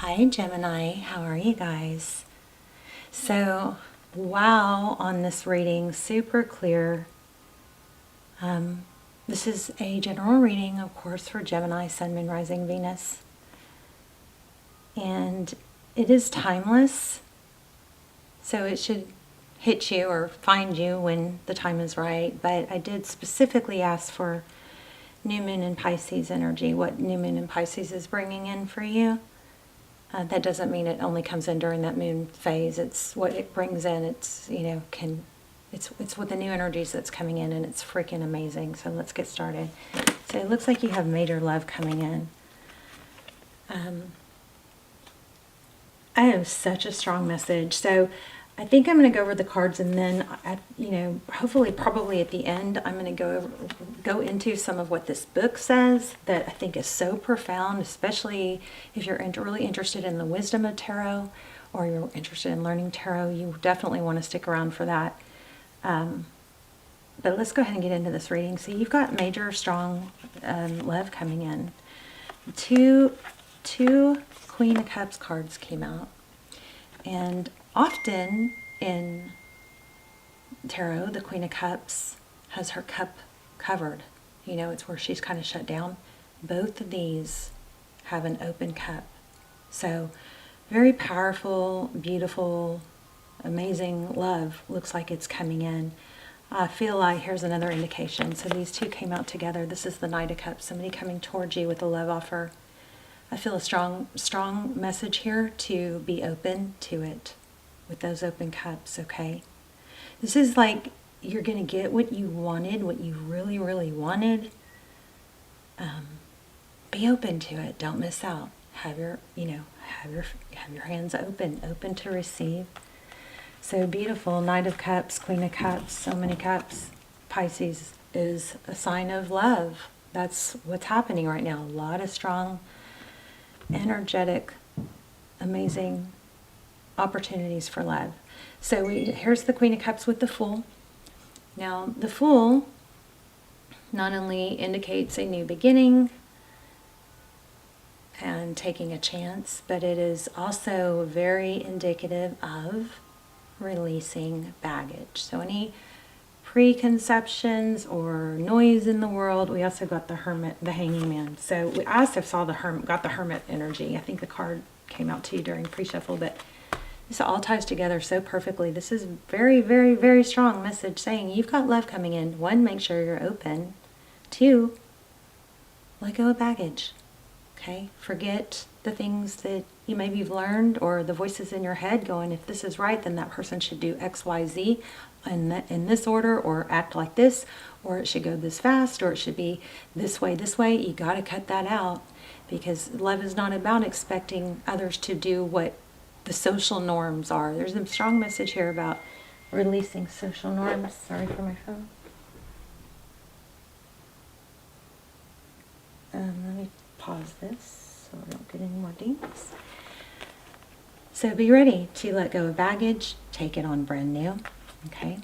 Hi Gemini, how are you guys? So, wow, on this reading, super clear. This is a general reading, of course, for Gemini, Sun, Moon, Rising, Venus. And it is timeless, so it should hit you or find you when the time is right. But I did specifically ask for New Moon in Pisces energy, what New Moon in Pisces is bringing in for you. That doesn't mean it only comes in during that moon phase. It's what it brings in. It's, it's with the new energies that's coming in, and it's freaking amazing. So let's get started. So it looks like you have major love coming in. I have such a strong message. So I think I'm going to go over the cards, and then, hopefully, probably at the end, I'm going to go into some of what this book says that I think is so profound, especially if you're really interested in the wisdom of tarot, or you're interested in learning tarot. You definitely want to stick around for that. But let's go ahead and get into this reading. So you've got major, strong love coming in. Two Queen of Cups cards came out, and often in tarot, the Queen of Cups has her cup covered. It's where she's kind of shut down. Both of these have an open cup. So very powerful, beautiful, amazing love looks like it's coming in. I feel like here's another indication. So these two came out together. This is the Knight of Cups, somebody coming towards you with a love offer. I feel a strong message here to be open to it with those open cups, okay? This is like you're going to get what you wanted, what you really, really wanted. Be open to it. Don't miss out. Have your hands open to receive. So beautiful. Knight of Cups, Queen of Cups, so many cups. Pisces is a sign of love. That's what's happening right now. A lot of strong, energetic, amazing opportunities for love. So here's the Queen of Cups with the Fool. Now, the Fool not only indicates a new beginning and taking a chance, but it is also very indicative of releasing baggage. So any preconceptions or noise in the world. We also got the Hermit, the Hanging Man. So I also saw got the Hermit energy. I think the card came out to you during pre-shuffle, but this all ties together so perfectly. This is very, very, very strong message saying you've got love coming in. One, make sure you're open. Two, let go of baggage. Okay? Forget the things that you maybe you've learned, or the voices in your head going, if this is right, then that person should do X, Y, Z in this order, or act like this, or it should go this fast, or it should be this way, this way. You got to cut that out, because love is not about expecting others to do what the social norms are. There's a strong message here about releasing social norms. Sorry for my phone. Let me pause this so I don't get any more dings. So be ready to let go of baggage, take it on brand new. Okay?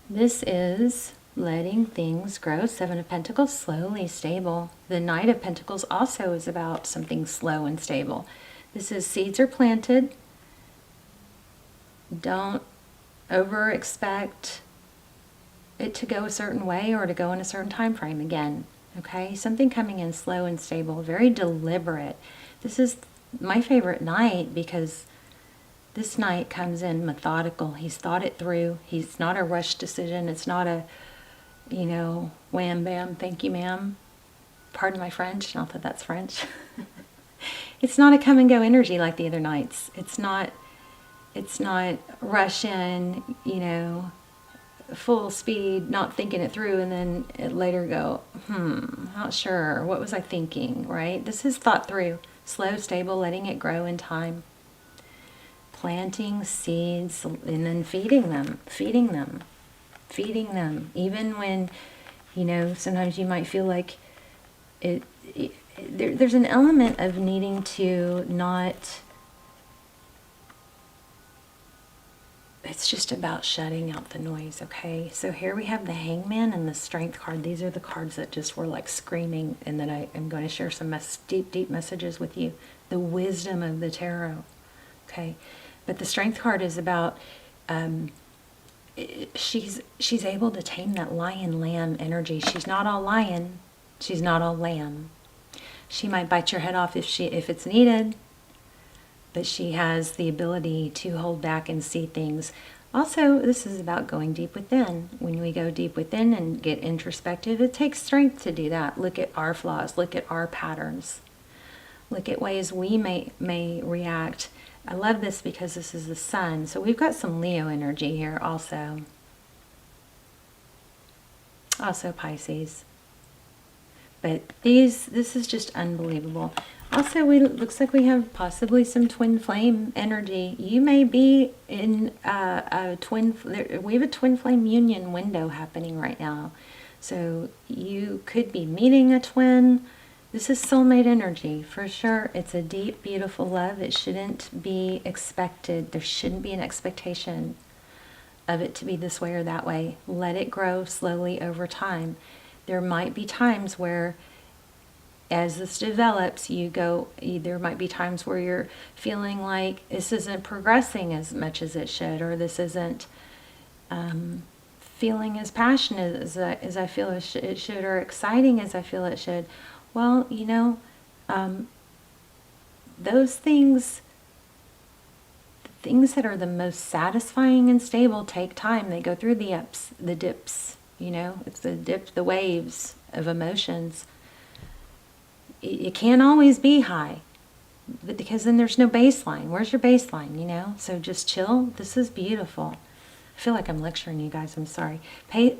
This is letting things grow. Seven of Pentacles, slowly stable. The Knight of Pentacles also is about something slow and stable. This is seeds are planted. Don't over expect it to go a certain way or to go in a certain time frame again. Okay? Something coming in slow and stable, very deliberate. This is my favorite night because this night comes in methodical. He's thought it through. He's not a rushed decision. It's not a, wham, bam, thank you, ma'am. Pardon my French. Not that that's French. It's not a come and go energy like the other nights. It's not rush in, full speed, not thinking it through, and then later go, not sure. What was I thinking, right? This is thought through. Slow, stable, letting it grow in time. Planting seeds and then feeding them. Even when, sometimes you might feel like there's an element of needing to not it's just about shutting out the noise, okay? So here we have the Hangman and the Strength card. These are the cards that just were like screaming, and then I am going to share some deep messages with you. The wisdom of the tarot, okay? But the Strength card is about she's able to tame that lion-lamb energy. She's not all lion, she's not all lamb. She might bite your head off if it's needed, but she has the ability to hold back and see things. Also, this is about going deep within. When we go deep within and get introspective, it takes strength to do that. Look at our flaws, look at our patterns, look at ways we may react. I love this because this is the sun. So we've got some Leo energy here also. Also Pisces. But this is just unbelievable. Also, looks like we have possibly some twin flame energy. You may be in we have a twin flame union window happening right now. So you could be meeting a twin. This is soulmate energy for sure. It's a deep, beautiful love. It shouldn't be expected. There shouldn't be an expectation of it to be this way or that way. Let it grow slowly over time. There might be times where, as this develops, there might be times where you're feeling like this isn't progressing as much as it should, or this isn't feeling as passionate as I feel it should, or exciting as I feel it should. Well, those things, the things that are the most satisfying and stable take time. They go through the ups, the dips, it's the waves of emotions. It can't always be high, because then there's no baseline. Where's your baseline, So just chill. This is beautiful. I feel like I'm lecturing you guys. I'm sorry.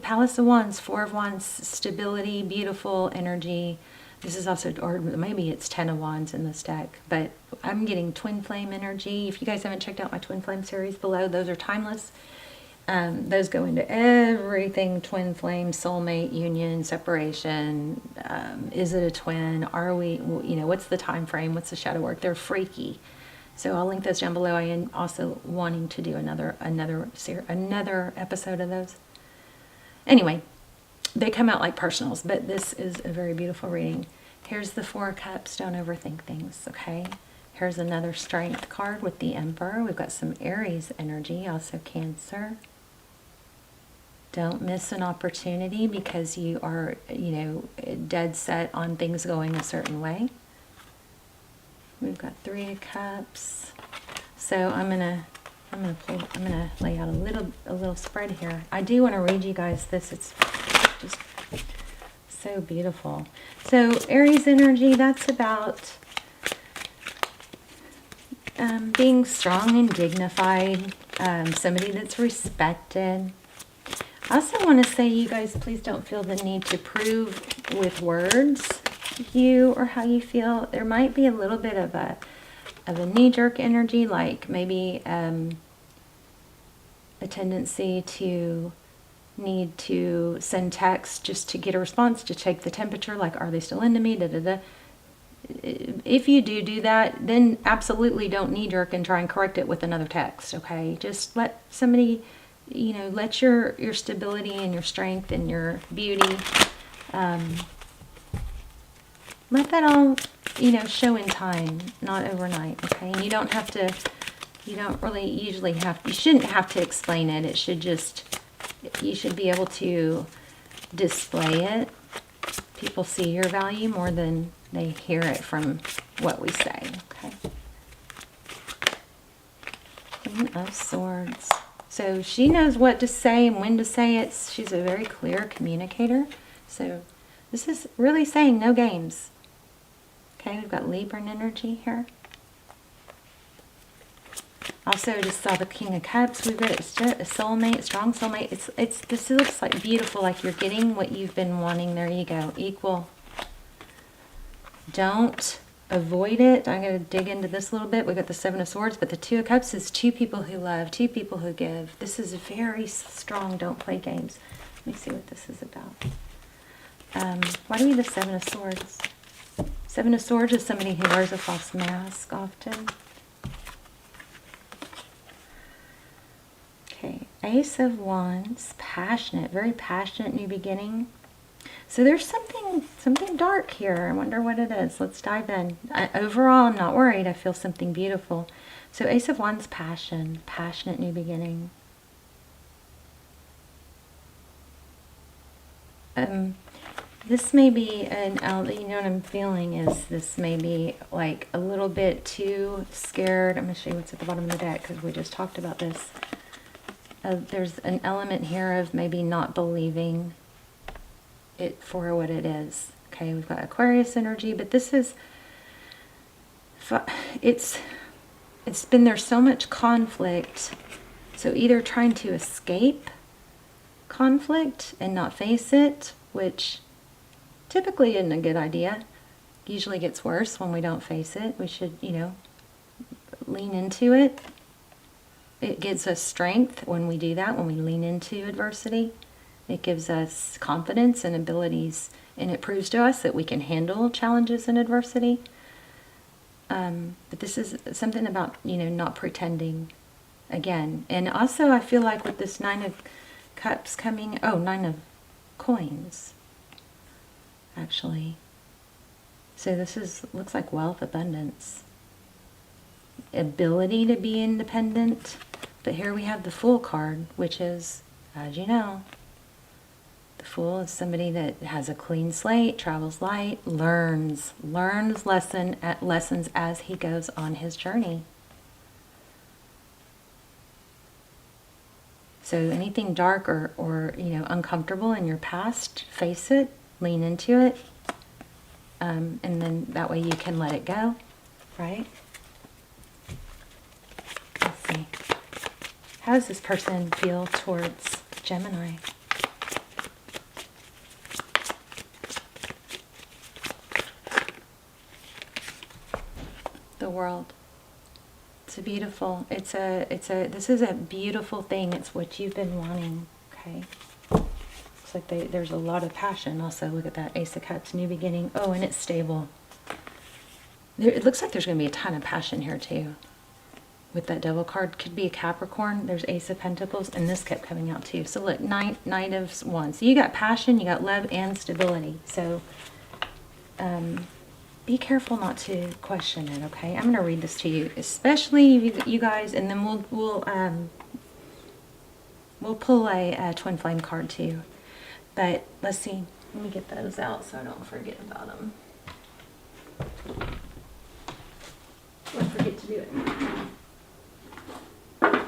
Palace of Wands, Four of Wands, stability, beautiful energy. This is also, or maybe it's 10 of Wands in this deck, but I'm getting twin flame energy. If you guys haven't checked out my twin flame series below, those are timeless. Those go into everything: twin flame, soulmate, union, separation. Is it a twin? Are we, what's the time frame? What's the shadow work? They're freaky. So I'll link those down below. I am also wanting to do another episode of those. Anyway, they come out like personals, but this is a very beautiful reading. Here's the Four of Cups. Don't overthink things, okay? Here's another Strength card with the Emperor. We've got some Aries energy, also Cancer. Don't miss an opportunity because you are, dead set on things going a certain way. We've got Three of Cups. So I'm gonna lay out a little spread here. I do want to read you guys this. It's just so beautiful. So Aries energy, that's about being strong and dignified, somebody that's respected. I also want to say, you guys, please don't feel the need to prove with words you or how you feel. There might be a little bit of a knee-jerk energy, like maybe a tendency to need to send text just to get a response, to check the temperature, like, are they still into me, da-da-da. If you do that, then absolutely don't knee-jerk and try and correct it with another text, okay? Just let somebody, let your stability and your strength and your beauty, let that all, show in time, not overnight, okay? And you don't really usually you shouldn't have to explain it. It should just, you should be able to display it. People see your value more than they hear it from what we say, okay? Queen of Swords. So she knows what to say and when to say it. She's a very clear communicator. So this is really saying no games. Okay, we've got Libran energy here. Also, just saw the King of Cups. We've got a soulmate, strong soulmate. This looks like beautiful, like you're getting what you've been wanting. There you go, equal. Don't avoid it. I'm going to dig into this a little bit. We've got the Seven of Swords, but the Two of Cups is two people who love, two people who give. This is very strong. Don't play games. Let me see what this is about. Why do we have the Seven of Swords? Seven of Swords is somebody who wears a false mask often. Okay, Ace of Wands, passionate, very passionate new beginning. So there's something dark here. I wonder what it is. Let's dive in. Overall, I'm not worried. I feel something beautiful. So Ace of Wands, passion, passionate new beginning. This may be you know what I'm feeling is this may be like a little bit too scared. I'm going to show you what's at the bottom of the deck because we just talked about this. There's an element here of maybe not believing it for what it is. Okay, we've got Aquarius energy, but this is, it's been, there's so much conflict. So either trying to escape conflict and not face it, which typically isn't a good idea. Usually gets worse when we don't face it. We should, you know, lean into it. It gives us strength when we do that, when we lean into adversity. It gives us confidence and abilities, and it proves to us that we can handle challenges and adversity. But this is something about, you know, not pretending again. And also I feel like with this 9 of Cups coming, 9 of Coins, actually. So this looks like wealth, abundance, ability to be independent. But here we have the Fool card, which is, as you know, the Fool is somebody that has a clean slate, travels light, learns lessons as he goes on his journey. So anything dark or you know, uncomfortable in your past, face it, lean into it, and then that way you can let it go, right? Let's see. How does this person feel towards Gemini? The World. It's a beautiful, this is a beautiful thing. It's what you've been wanting, okay? Looks like there's a lot of passion also. Look at that, Ace of Cups, new beginning. Oh, and it's stable. It looks like there's going to be a ton of passion here too. With that Devil card, could be a Capricorn. There's Ace of Pentacles, and this kept coming out too. So look, Knight of Wands. So you got passion, you got love, and stability. So, be careful not to question it, okay? I'm going to read this to you, especially you guys, and then we'll pull a twin flame card too. But let's see. Let me get those out so I don't forget about them. Don't forget to do it. Okay.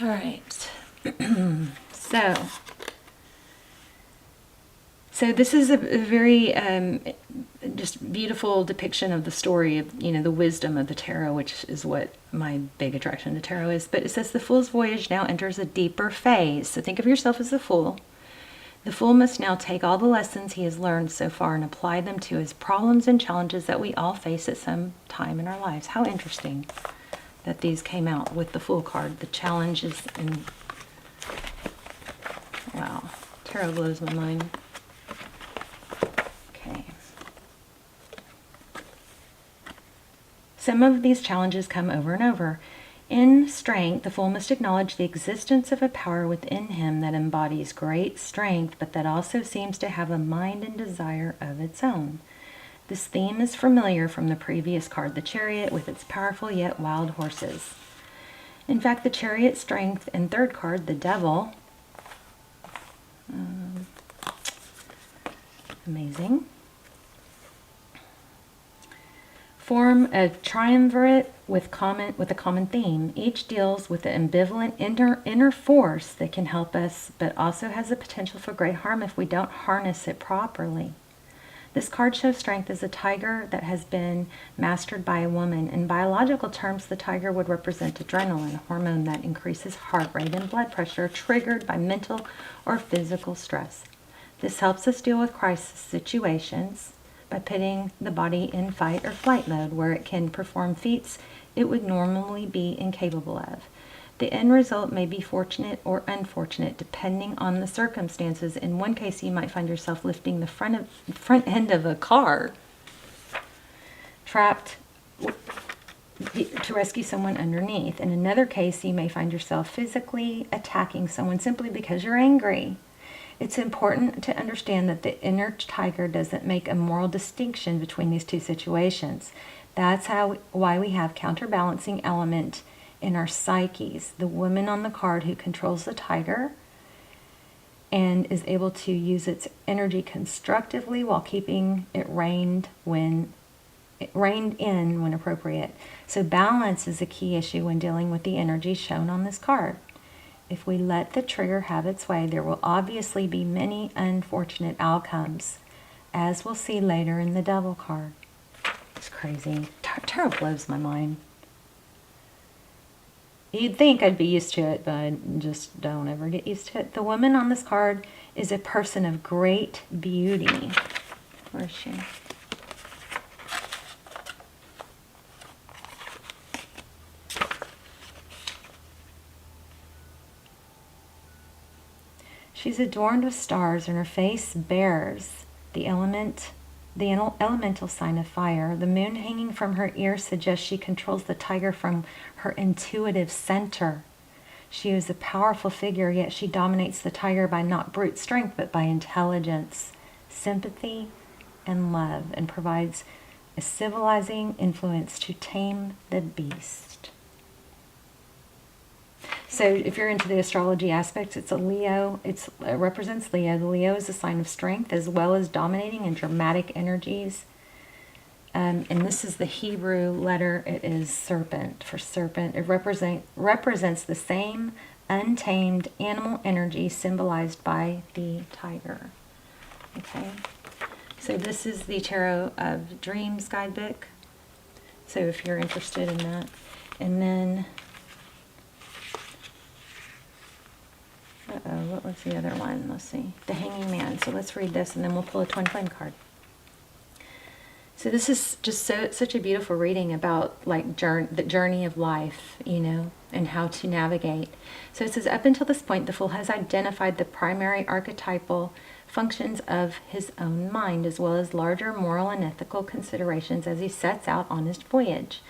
All right. So this is a very just beautiful depiction of the story of, you know, the wisdom of the tarot, which is what my big attraction to tarot is. But it says the Fool's voyage now enters a deeper phase. So think of yourself as the Fool. The Fool must now take all the lessons he has learned so far and apply them to his problems and challenges that we all face at some time in our lives. How interesting that these came out with the Fool card. The challenges and wow, tarot blows my mind. Some of these challenges come over and over. In strength, the Fool must acknowledge the existence of a power within him that embodies great strength, but that also seems to have a mind and desire of its own. This theme is familiar from the previous card, the Chariot, with its powerful yet wild horses. In fact, the Chariot strength and third card, the Devil, amazing, form a triumvirate with a common theme. Each deals with the ambivalent inner force that can help us, but also has the potential for great harm if we don't harness it properly. This card shows strength as a tiger that has been mastered by a woman. In biological terms, the tiger would represent adrenaline, a hormone that increases heart rate and blood pressure triggered by mental or physical stress. This helps us deal with crisis situations by putting the body in fight or flight mode where it can perform feats it would normally be incapable of. The end result may be fortunate or unfortunate depending on the circumstances. In one case, you might find yourself lifting the front end of a car, trapped to rescue someone underneath. In another case, you may find yourself physically attacking someone simply because you're angry. It's important to understand that the inner tiger doesn't make a moral distinction between these two situations. That's why we have counterbalancing element in our psyches. The woman on the card who controls the tiger and is able to use its energy constructively while keeping it reined in when appropriate. So balance is a key issue when dealing with the energy shown on this card. If we let the trigger have its way, there will obviously be many unfortunate outcomes, as we'll see later in the Devil card. It's crazy. Tarot blows my mind. You'd think I'd be used to it, but I just don't ever get used to it. The woman on this card is a person of great beauty. Where is she? She's adorned with stars, and her face bears the elemental sign of fire. The moon hanging from her ear suggests she controls the tiger from her intuitive center. She is a powerful figure, yet she dominates the tiger by not brute strength, but by intelligence, sympathy, and love, and provides a civilizing influence to tame the beast. So if you're into the astrology aspects, it's a Leo. It represents Leo. The Leo is a sign of strength as well as dominating and dramatic energies. And this is the Hebrew letter. It is serpent, for serpent. It represents the same untamed animal energy symbolized by the tiger. Okay. So this is the Tarot of Dreams guidebook. So if you're interested in that. And then... what was the other one? Let's see. The Hanging Man. So let's read this and then we'll pull a twin flame card. So this is just such a beautiful reading about like the journey of life, you know, and how to navigate. So it says, up until this point, the Fool has identified the primary archetypal functions of his own mind, as well as larger moral and ethical considerations as he sets out on his voyage.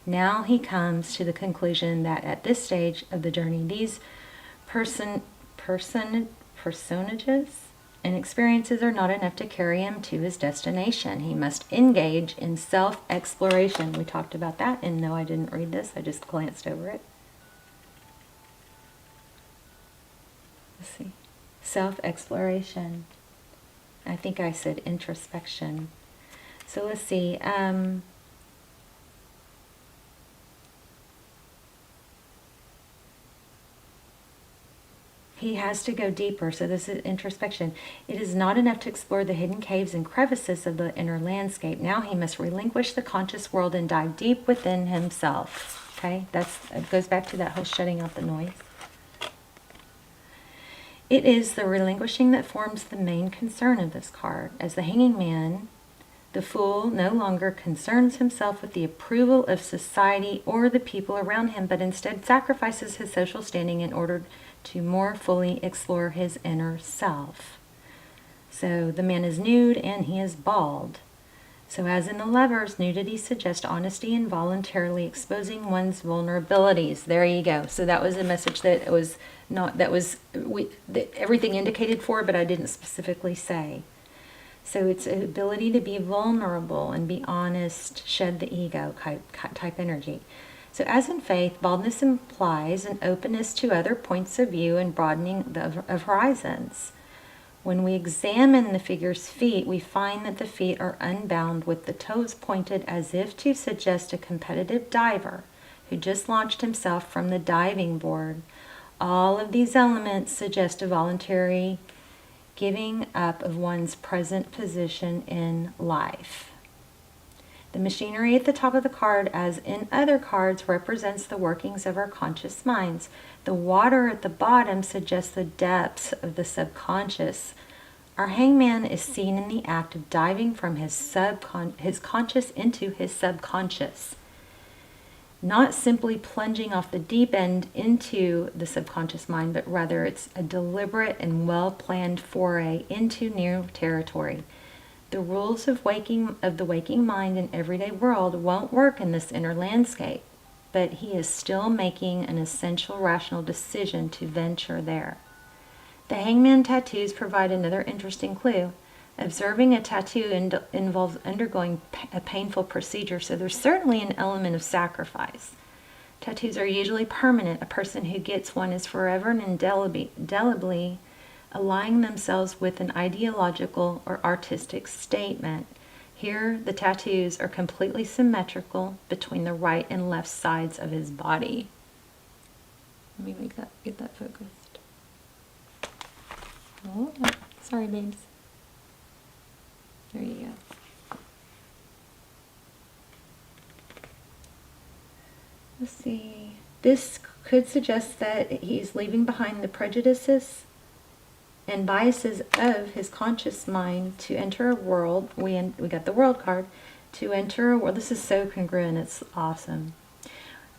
Now he comes to the conclusion that at this stage of the journey, these personages and experiences are not enough to carry him to his destination. He must engage in self-exploration. We talked about that, and no, I didn't read this. I just glanced over it. Let's see. Self-exploration. I think I said introspection. So let's see. He has to go deeper, so this is introspection. It is not enough to explore the hidden caves and crevices of the inner landscape. Now he must relinquish the conscious world and dive deep within himself. Okay, it goes back to that whole shutting out the noise. It is the relinquishing that forms the main concern of this card. As the Hanging Man, the Fool no longer concerns himself with the approval of society or the people around him, but instead sacrifices his social standing in order to more fully explore his inner self. So the man is nude and he is bald. So as in the Lovers, nudity suggests honesty and voluntarily exposing one's vulnerabilities. There you go. So that was a message that it was not, that everything indicated for, but I didn't specifically say. So it's an ability to be vulnerable and be honest, shed the ego type energy. So as in faith, baldness implies an openness to other points of view and broadening of horizons. When we examine the figure's feet, we find that the feet are unbound with the toes pointed as if to suggest a competitive diver who just launched himself from the diving board. All of these elements suggest a voluntary giving up of one's present position in life. The machinery at the top of the card, as in other cards, represents the workings of our conscious minds. The water at the bottom suggests the depths of the subconscious. Our hangman is seen in the act of diving from his conscious into his subconscious. Not simply plunging off the deep end into the subconscious mind, but rather it's a deliberate and well-planned foray into new territory. The rules of the waking mind in everyday world won't work in this inner landscape. but he is still making an essential rational decision to venture there. The hangman tattoos provide another interesting clue. Observing a tattoo involves undergoing a painful procedure, so there's certainly an element of sacrifice. Tattoos are usually permanent. A person who gets one is forever and indelibly aligning themselves with an ideological or artistic statement. Here, the tattoos are completely symmetrical between the right and left sides of his body. Let me get that focused. Oh, sorry, babes. There you go. Let's see. This could suggest that he's leaving behind the prejudices and biases of his conscious mind to enter a world. We got the world card. To enter a world. This is so congruent. It's awesome.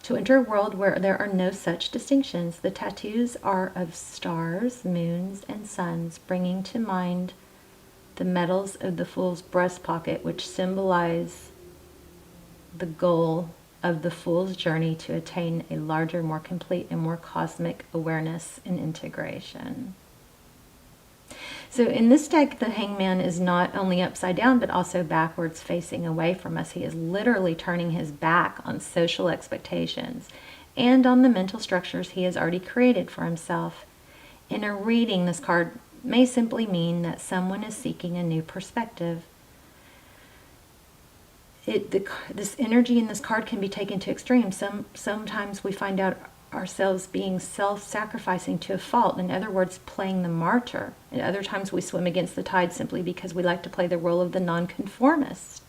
To enter a world where there are no such distinctions. The tattoos are of stars, moons, and suns, bringing to mind the metals of the Fool's breast pocket, which symbolize the goal of the Fool's journey to attain a larger, more complete, and more cosmic awareness and integration. So in this deck, the Hangman is not only upside down, but also backwards, facing away from us. He is literally turning his back on social expectations and on the mental structures he has already created for himself. In a reading, this card may simply mean that someone is seeking a new perspective. This energy in this card can be taken to extremes. Sometimes we find out ourselves being self-sacrificing to a fault, in other words, playing the martyr. And other times we swim against the tide simply because we like to play the role of the nonconformist.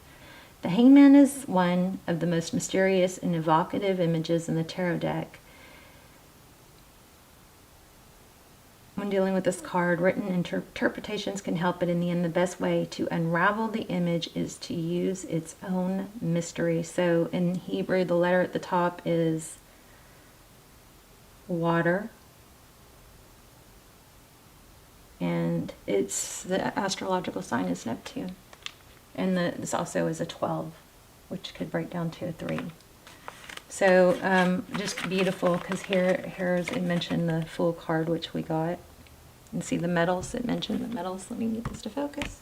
The Hangman is one of the most mysterious and evocative images in the tarot deck. When dealing with this card, written interpretations can help, but in the end, the best way to unravel the image is to use its own mystery. So in Hebrew, the letter at the top is water, and the astrological sign is Neptune, and this also is a 12, which could break down to a 3. So just beautiful, because here's it mentioned the Fool card, which we got, and see the metals. It mentioned the metals. Let me get this to focus.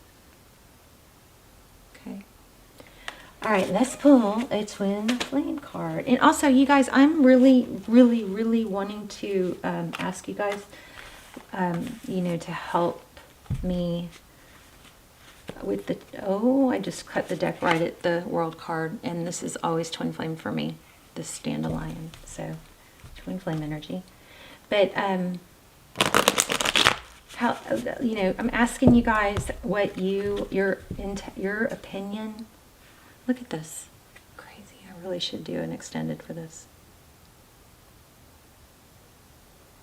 Okay. All right, let's pull a twin flame card. And also, you guys, I'm really, really, really wanting to ask you guys, to help me with the, I just cut the deck right at the world card, and this is always twin flame for me, this dandelion, so twin flame energy. But, how, I'm asking you guys what your opinion. Look at this. Crazy. I really should do an extended for this.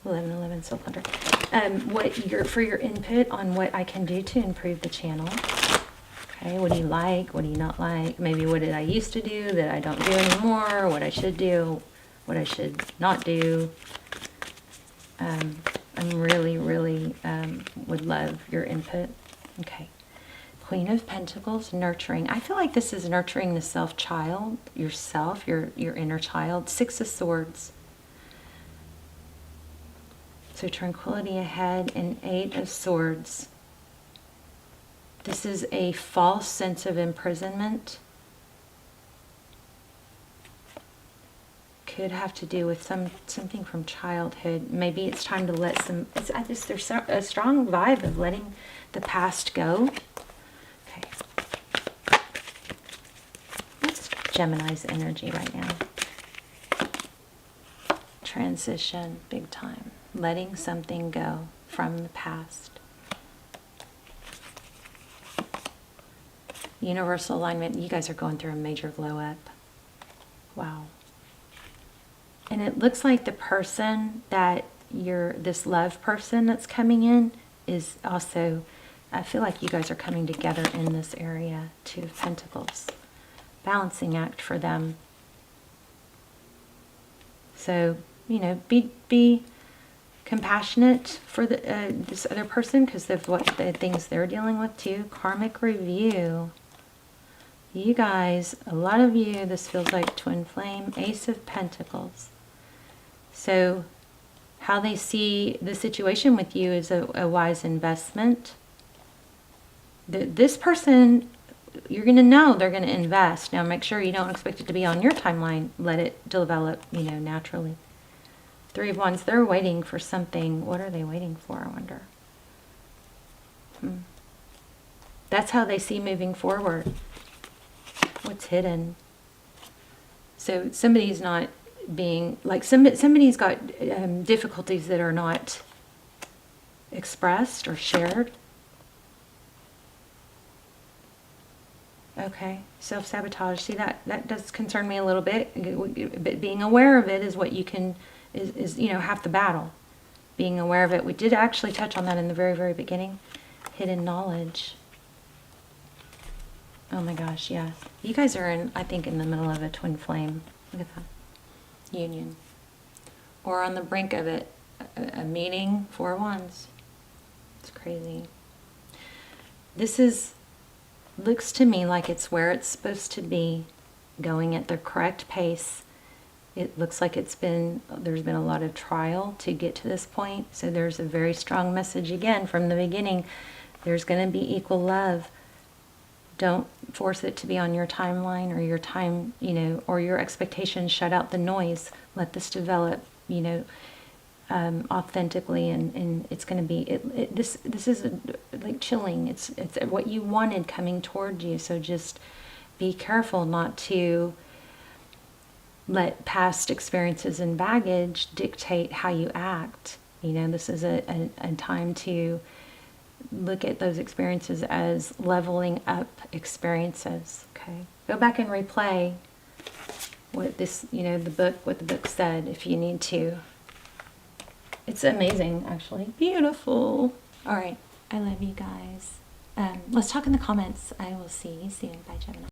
1111 Soul Hunter. For your input on what I can do to improve the channel. Okay, what do you like? What do you not like? Maybe what did I used to do that I don't do anymore? What I should do? What I should not do? I'm really, really would love your input. Okay. Queen of Pentacles, nurturing. I feel like this is nurturing the self-child, yourself, your inner child. 6 of Swords. So tranquility ahead, and 8 of Swords. This is a false sense of imprisonment. Could have to do with something from childhood. Maybe it's time to let there's a strong vibe of letting the past go. Okay. What's Gemini's energy right now? Transition, big time. Letting something go from the past. Universal alignment. You guys are going through a major glow up. Wow. And it looks like the person that this love person that's coming in is also, I feel like you guys are coming together in this area. 2 of Pentacles. Balancing act for them. So, be compassionate for this other person because of what the things they're dealing with too. Karmic review. You guys, a lot of you, this feels like twin flame, Ace of Pentacles. So how they see the situation with you is a wise investment. This person, you're going to know they're going to invest. Now make sure you don't expect it to be on your timeline. Let it develop, you know, naturally. Three of Wands, they're waiting for something. What are they waiting for, I wonder? That's how they see moving forward. What's hidden? So somebody's not being, like somebody's got difficulties that are not expressed or shared. Okay, self-sabotage. See, that does concern me a little bit. But being aware of it is what you can, is you know, half the battle. Being aware of it. We did actually touch on that in the very, very beginning. Hidden knowledge. Oh my gosh, yeah. You guys are in, I think, in the middle of a twin flame. Look at that. Union. Or on the brink of it. A meeting, 4 Wands. It's crazy. This is, looks to me like it's where it's supposed to be, going at the correct pace. It looks like there's been a lot of trial to get to this point. So there's a very strong message again from the beginning. There's going to be equal love. Don't force it to be on your timeline or your time, you know, or your expectations. Shut out the noise. Let this develop, you know, authentically, and it's going to be, this is like chilling. It's what you wanted coming toward you. So just be careful not to let past experiences and baggage dictate how you act. You know, this is a time to look at those experiences as leveling up experiences. Okay, go back and replay what this, you know, what the book said if you need to. It's amazing, actually. Beautiful. All right, I love you guys. Let's talk in the comments. I will see you soon. Bye, Gemini.